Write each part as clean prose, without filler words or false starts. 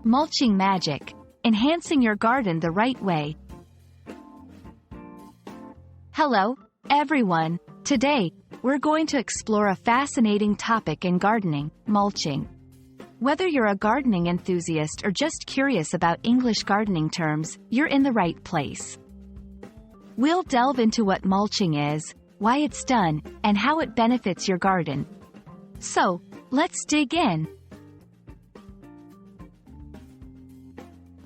Mulching Magic, enhancing your garden the right way. Hello, everyone. Today, we're going to explore a fascinating topic in gardening, mulching. Whether you're a gardening enthusiast or just curious about English gardening terms, you're in the right place. We'll delve into what mulching is, why it's done, and how it benefits your garden. So, let's dig in.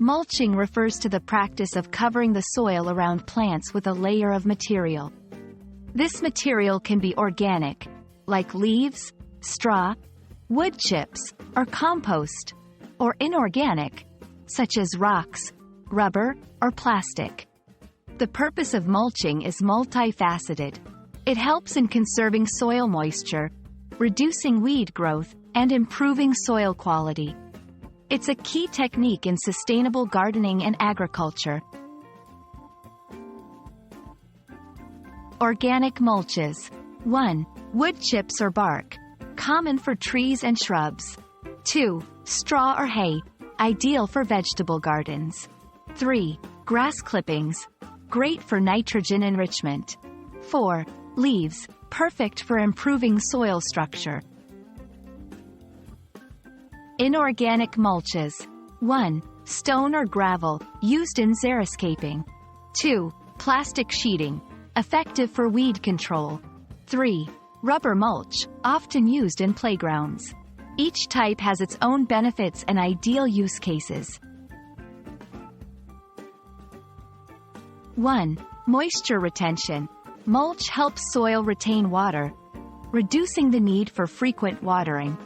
Mulching refers to the practice of covering the soil around plants with a layer of material. This material can be organic, like leaves, straw, wood chips, or compost, or inorganic, such as rocks, rubber, or plastic. The purpose of mulching is multifaceted. It helps in conserving soil moisture, reducing weed growth, and improving soil quality. It's a key technique in sustainable gardening and agriculture. Organic mulches. 1. Wood chips or bark, common for trees and shrubs. 2. Straw or hay, ideal for vegetable gardens. 3. Grass clippings, great for nitrogen enrichment. 4. Leaves, perfect for improving soil structure. Inorganic mulches. 1. Stone or gravel, used in xeriscaping. 2. Plastic sheeting, effective for weed control. 3. Rubber mulch, often used in playgrounds. Each type has its own benefits and ideal use cases. 1. Moisture retention. Mulch helps soil retain water, reducing the need for frequent watering.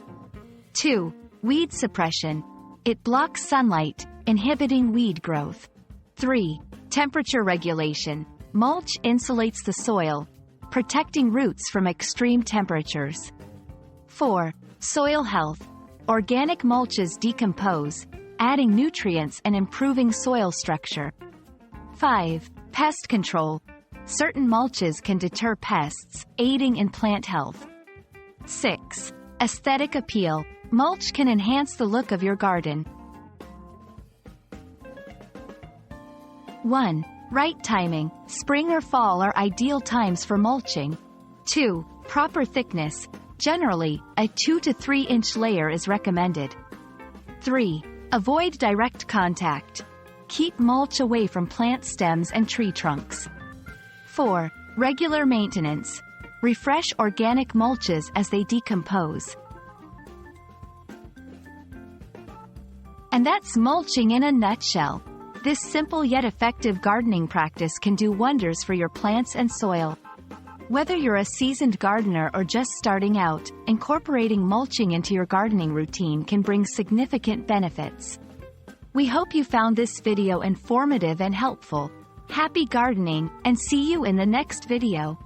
2. Weed suppression. It blocks sunlight, inhibiting weed growth. 3. Temperature regulation. Mulch insulates the soil, protecting roots from extreme temperatures. 4. Soil health. Organic mulches decompose, adding nutrients and improving soil structure. 5. Pest control. Certain mulches can deter pests, aiding in plant health. 6. Aesthetic appeal. Mulch can enhance the look of your garden. 1. Right timing. Spring or fall are ideal times for mulching. 2. Proper thickness. Generally, a 2 to 3 inch layer is recommended. 3. Avoid direct contact. Keep mulch away from plant stems and tree trunks. 4. Regular maintenance. Refresh organic mulches as they decompose. And that's mulching in a nutshell. This simple yet effective gardening practice can do wonders for your plants and soil. Whether you're a seasoned gardener or just starting out, incorporating mulching into your gardening routine can bring significant benefits. We hope you found this video informative and helpful. Happy gardening, and see you in the next video.